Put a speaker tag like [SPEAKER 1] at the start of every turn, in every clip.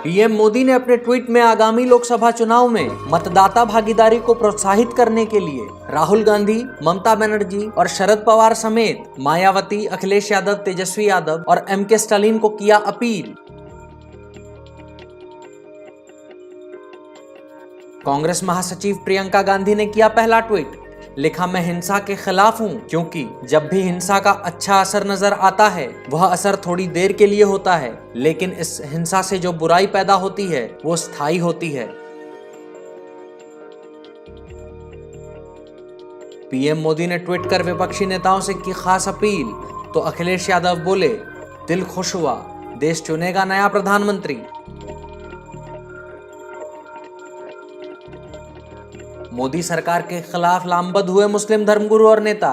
[SPEAKER 1] PM Modi ने अपने tweet में आगामी लोकसभा चुनाव में मतदाता भागीदारी को प्रोत्साहित करने के लिए राहुल गांधी, ममता बनर्जी और शरद पवार समेत मायावती, अखिलेश यादव, तेजस्वी यादव और एमके स्टालिन को किया अपील। कांग्रेस महासचिव प्रियंका गांधी ने किया पहला ट्वीट, लिखा, मैं हिंसा के खिलाफ हूं क्योंकि जब भी हिंसा का अच्छा असर नजर आता है वह असर थोड़ी देर के लिए होता है, लेकिन इस हिंसा से जो बुराई पैदा होती है वो स्थायी होती है। पीएम मोदी ने ट्वीट कर विपक्षी नेताओं से की खास अपील तो अखिलेश यादव बोले, दिल खुश हुआ, देश चुनेगा नया प्रधानमंत्री। मोदी सरकार के खिलाफ लामबंद हुए मुस्लिम धर्मगुरु और नेता,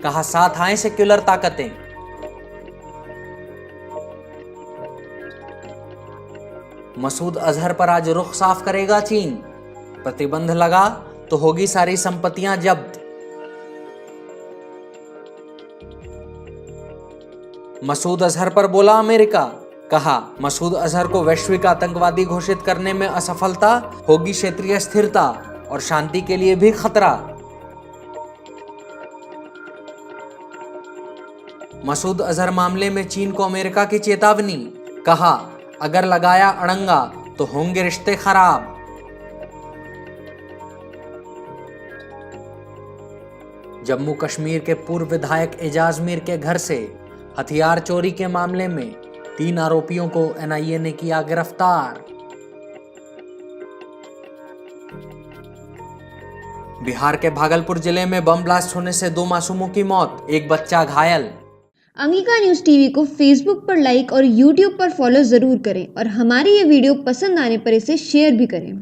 [SPEAKER 1] कहा साथ आए सेक्युलर ताकतें। मसूद अजहर पर आज रुख साफ करेगा चीन, प्रतिबंध लगा तो होगी सारी संपत्तियां जब्त। मसूद अजहर पर बोला अमेरिका, कहा मसूद अजहर को वैश्विक आतंकवादी घोषित करने में असफलता होगी क्षेत्रीय स्थिरता और शांति के लिए भी खतरा। मसूद अजहर मामले में चीन को अमेरिका की चेतावनी, कहा अगर लगाया अड़ंगा तो होंगे रिश्ते खराब। जम्मू कश्मीर के पूर्व विधायक एजाज मीर के घर से हथियार चोरी के मामले में 3 आरोपियों को एनआईए ने किया गिरफ्तार। बिहार के भागलपुर जिले में बम ब्लास्ट होने से 2 मासूमों की मौत, एक बच्चा घायल।
[SPEAKER 2] अंगिका न्यूज़ टीवी को फेसबुक पर लाइक और यूट्यूब पर फॉलो जरूर करें और हमारी ये वीडियो पसंद आने पर इसे शेयर भी करें।